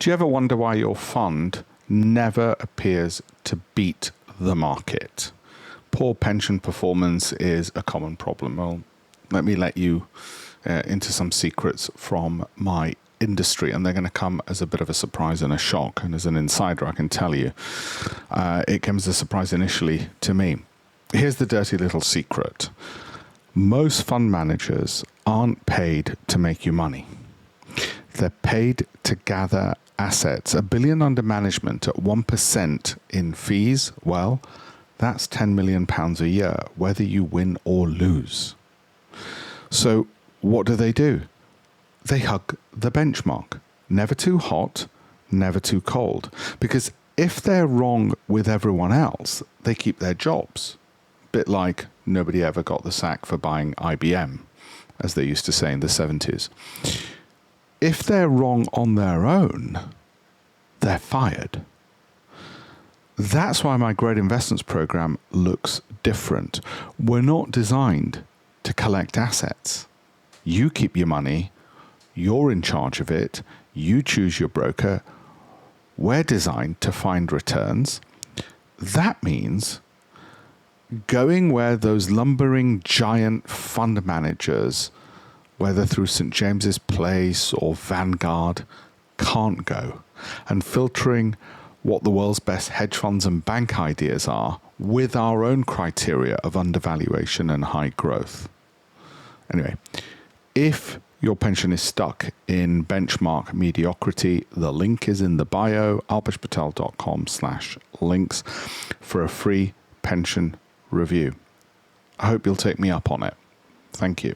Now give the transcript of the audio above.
Do you ever wonder why your fund never appears to beat the market? Poor pension performance is a common problem. Well, let me let you into some secrets from my industry, and they're going to come as a bit of a surprise and a shock. And as an insider, I can tell you, it came as a surprise initially to me. Here's the dirty little secret. Most fund managers aren't paid to make you money. They're paid to gather assets. $1 billion under management at 1% in fees, well, that's £10 million a year, whether you win or lose. So what do? They hug the benchmark. Never too hot, never too cold. Because if they're wrong with everyone else, they keep their jobs. Bit like nobody ever got the sack for buying IBM, as they used to say in the 70s. If they're wrong on their own, they're fired. That's why my Great Investments program looks different. We're not designed to collect assets. You keep your money. You're in charge of it. You choose your broker. We're designed to find returns. That means going where those lumbering giant fund managers, whether through St. James's Place or Vanguard, can't go, and filtering what the world's best hedge funds and bank ideas are with our own criteria of undervaluation and high growth. Anyway, if your pension is stuck in benchmark mediocrity, the link is in the bio, alpeshpatel.com/links for a free pension review. I hope you'll take me up on it. Thank you.